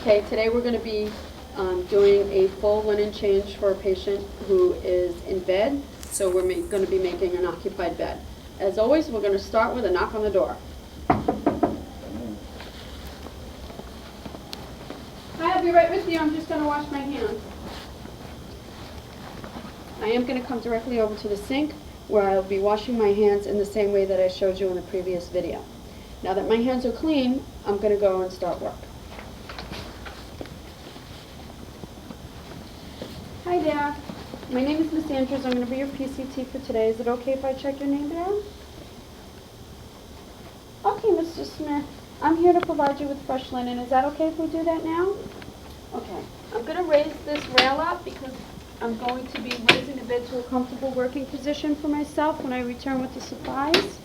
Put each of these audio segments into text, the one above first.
Okay, today we're going to be doing a full linen change for a patient who is in bed, so we're going to be making an occupied bed. As always, we're going to start with a knock on the door. Hi, I'll be right with you. I'm just going to wash my hands. I am going to come directly over to the sink where I'll be washing my hands in the same way that I showed you in the previous video. Now that my hands are clean, I'm going to go and start work. Hi there. My name is Ms.Andrews. I'm going to be your PCT for today. Is it okay if I check your name down? Okay, Mr. Smith. I'm here to provide you with fresh linen. Is that okay if we do that now? Okay. I'm going to raise this rail up because I'm going to be raising the bed to a comfortable working position for myself when I return with the supplies.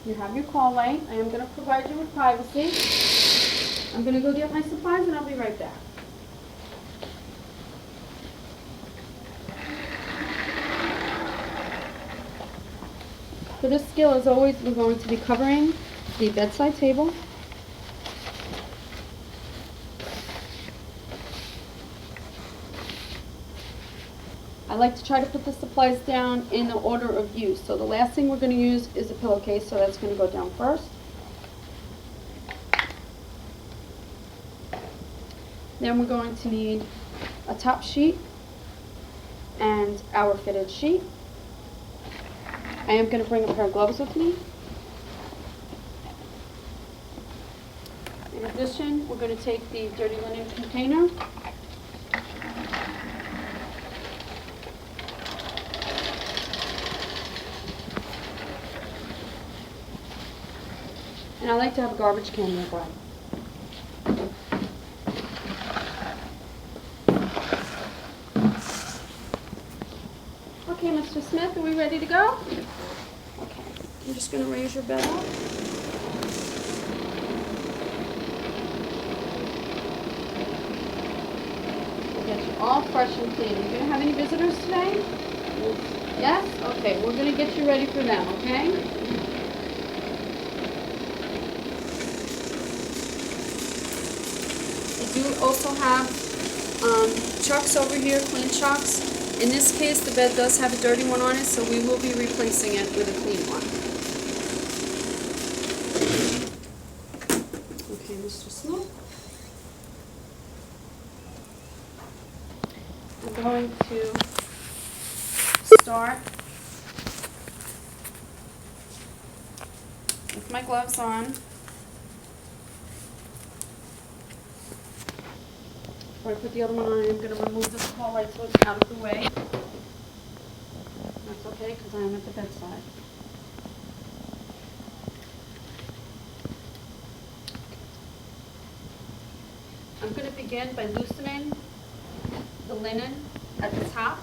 You have your call light. I am going to provide you with privacy. I'm going to go get my supplies and I'll be right back. For this skill, as always, we're going to be covering the bedside table. I like to try to put the supplies down in the order of use. So the last thing we're going to use is a pillowcase, so that's going to go down first. Then we're going to need a top sheet and our fitted sheet. I am going to bring a pair of gloves with me. In addition, we're going to take the dirty linen container. And I like to have a garbage can nearby. Okay, Mr. Smith, are we ready to go? Okay, I'm just going to raise your bed up. We'll get you all fresh and clean. Are you going to have any visitors today? Yes? Okay, we're going to get you ready for them, okay? I do also have chucks over here, clean chucks. In this case, the bed does have a dirty one on it, so we will be replacing it with a clean one. Okay, Mr. Smith. I'm going to start with my gloves on. Before I put the other one on, I'm going to remove this call light so it's out of the way. That's okay because I am at the bedside. I'm going to begin by loosening the linen at the top.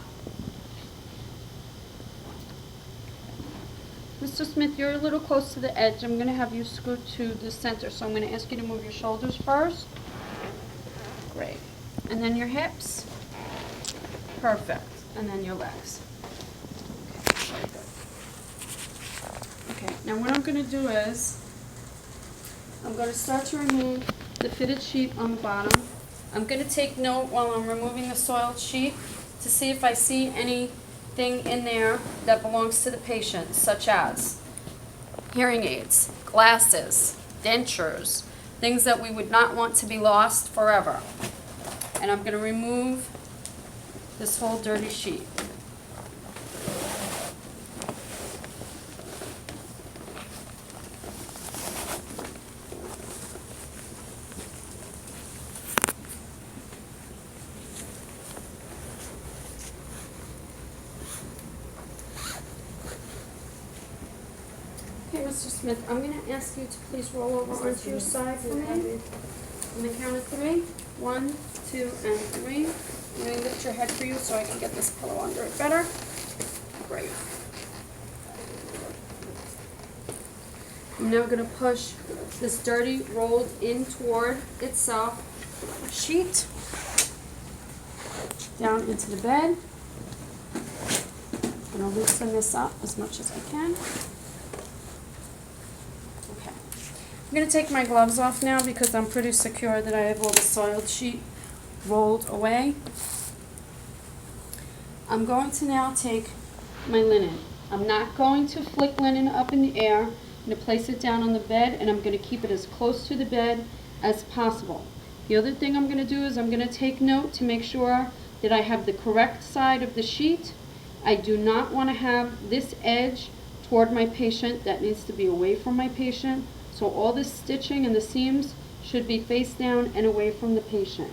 Mr. Smith, you're a little close to the edge. I'm going to have you scoot to the center, so I'm going to ask you to move your shoulders first. Great. And then your hips. Perfect. And then your legs. Okay, very good. Okay, now what I'm going to do is, I'm going to start to remove the fitted sheet on the bottom. I'm going to take note while I'm removing the soiled sheet to see if I see anything in there that belongs to the patient, such as hearing aids, glasses, dentures, things that we would not want to be lost forever. And I'm going to remove this whole dirty sheet. Okay, Mr. Smith, I'm going to ask you to please roll over onto your side for me. On the count of 3. 1, 2, and 3. I'm going to lift your head for you so I can get this pillow under it better. Great. I'm now going to push this dirty, rolled in toward itself sheet down into the bed. I'm going to loosen this up as much as I can. Okay. I'm going to take my gloves off now because I'm pretty secure that I have all the soiled sheet rolled away. I'm going to now take my linen. I'm not going to flick linen up in the air. I'm going to place it down on the bed, and I'm going to keep it as close to the bed as possible. The other thing I'm going to do is I'm going to take note to make sure that I have the correct side of the sheet. I do not want to have this edge toward my patient. That needs to be away from my patient. So all the stitching and the seams should be face down and away from the patient.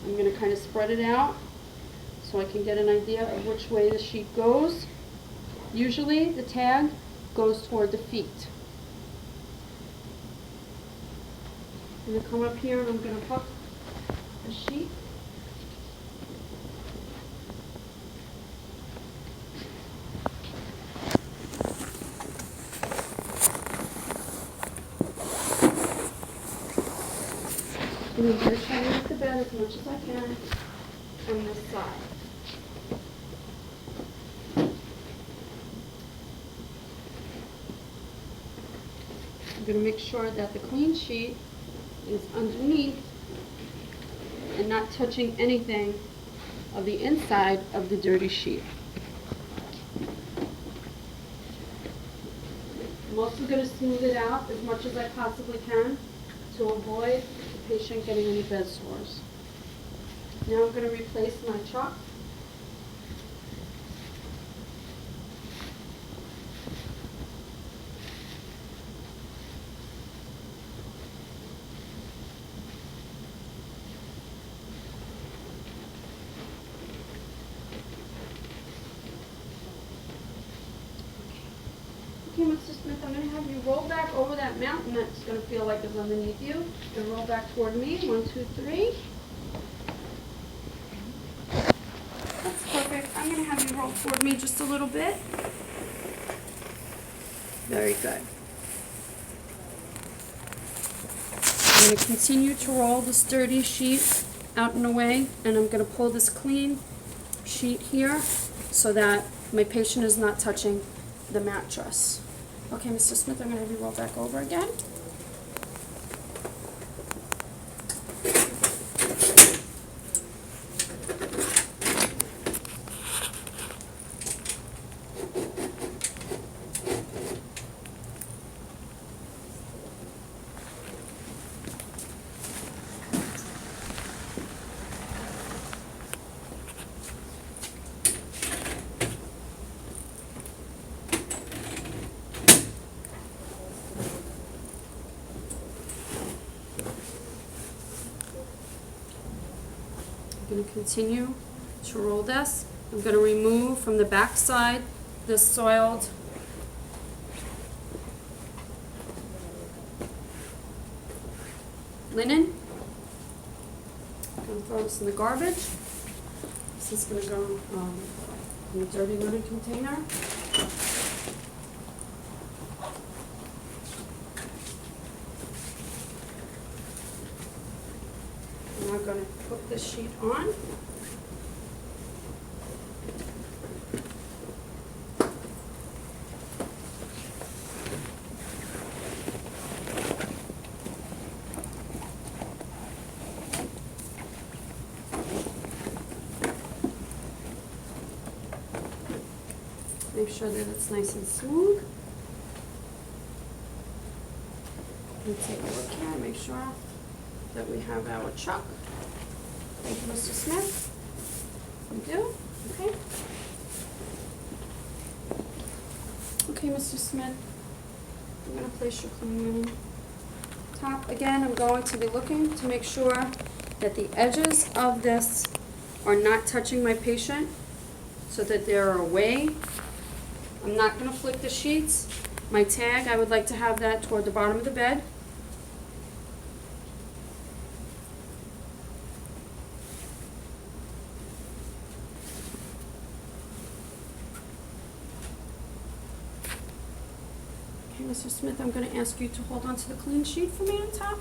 I'm going to kind of spread it out so I can get an idea of which way the sheet goes. Usually the tag goes toward the feet. I'm going to come up here and I'm going to hook the sheet. And I'm going to try to make the bed as much as I can on this side. I'm going to make sure that the clean sheet is underneath and not touching anything of the inside of the dirty sheet. I'm also going to smooth it out as much as I possibly can to avoid the patient getting any bed sores. Now I'm going to replace my chalk. Okay, Mr. Smith, I'm going to have you roll back over that mountain that's going to feel like it's underneath you, and roll back toward me. 1, 2, 3. That's perfect. I'm going to have you roll toward me just a little bit. Very good. I'm going to continue to roll this dirty sheet out and away, and I'm going to pull this clean sheet here so that my patient is not touching the mattress. Okay, Mr. Smith, I'm going to have you roll back over again. I'm going to continue to roll this. I'm going to remove from the back side this soiled linen. I'm going to throw this in the garbage. This is going to go in the dirty linen container. And I'm going to put this sheet on. Make sure that it's nice and smooth. And take a look here and make sure that we have our chuck. Thank you, Mr. Smith. We do? Okay. Okay, Mr. Smith. I'm going to place your clean linen top. Again, I'm going to be looking to make sure that the edges of this are not touching my patient so that they're away. I'm not going to flick the sheets. My tag, I would like to have that toward the bottom of the bed. Okay, Mr. Smith, I'm going to ask you to hold on to the clean sheet for me on top.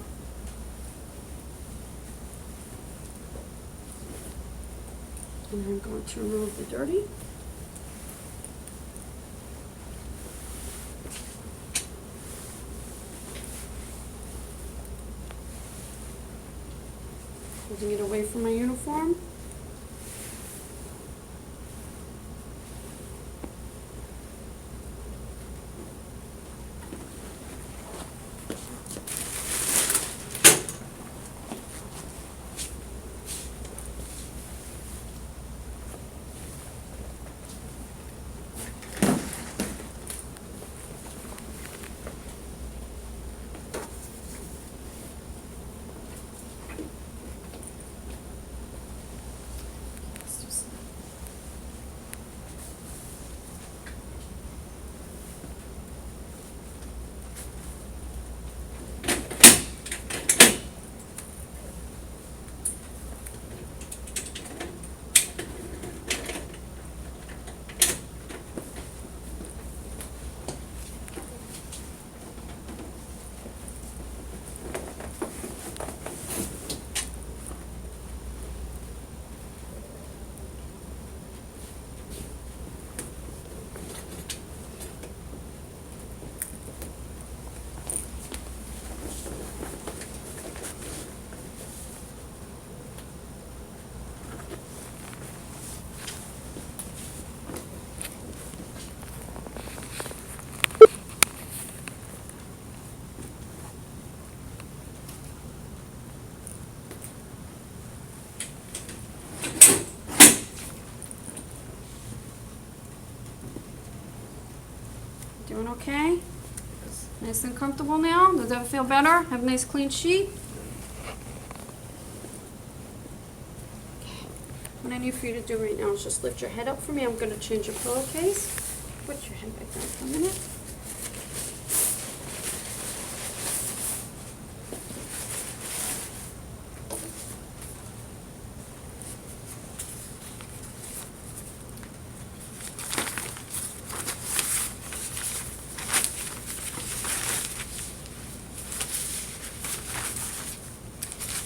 And I'm going to remove the dirty. holding it away from my uniform. Doing okay? Nice and comfortable now? Does that feel better? Have a nice clean sheet? Okay. What I need for you to do right now is just lift your head up for me. I'm going to change your pillowcase. Put your head back down for a minute.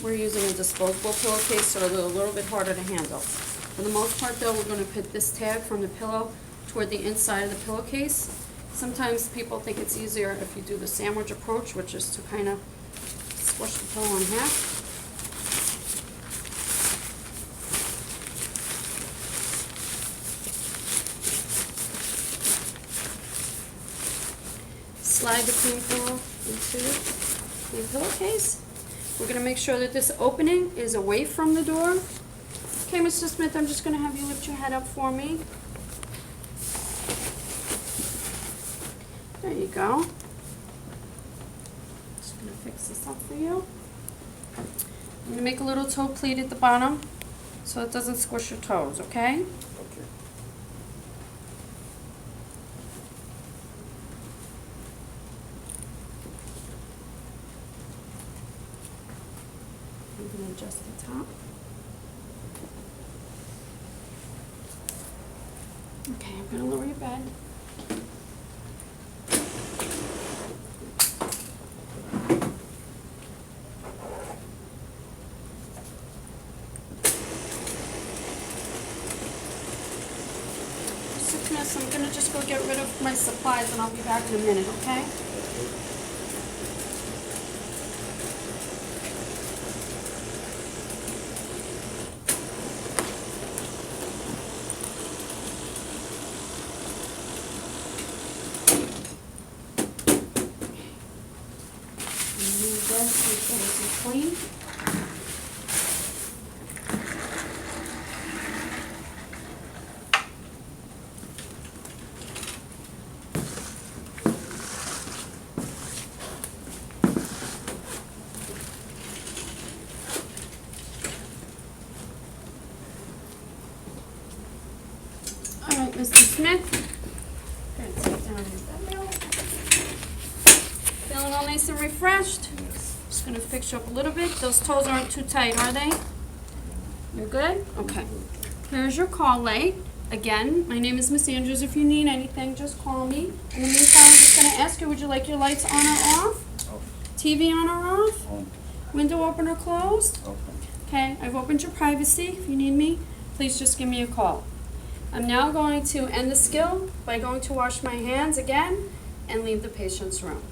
We're using a disposable pillowcase, so they're a little bit harder to handle. For the most part though, we're going to put this tag from the pillow toward the inside of the pillowcase. Sometimes people think it's easier if you do the sandwich approach, which is to kind of squish the pillow in half. Slide the clean pillow into the pillowcase. We're going to make sure that this opening is away from the door. Okay, Mr. Smith, I'm just going to have you lift your head up for me. There you go. Just going to fix this up for you. I'm going to make a little toe pleat at the bottom so it doesn't squish your toes, okay? I'm going to adjust the top. Okay, I'm going to lower your bed. Sickness, I'm going to just go get rid of my supplies and I'll be back in a minute, okay? Remove this, make sure this is clean. All right, Mr. Smith. Gonna take down your bed now. Feeling all nice and refreshed? Just gonna fix you up a little bit. Those toes aren't too tight, are they? You're good? Okay. Here's your call light. Again, my name is Ms.Andrews. If you need anything, just call me. In the meantime, I'm just gonna ask you, would you like your lights on or off? TV on or off? On. Window open or closed? Open. Okay, I've opened your privacy. If you need me, please just give me a call. I'm now going to end the skill by going to wash my hands again and leave the patient's room.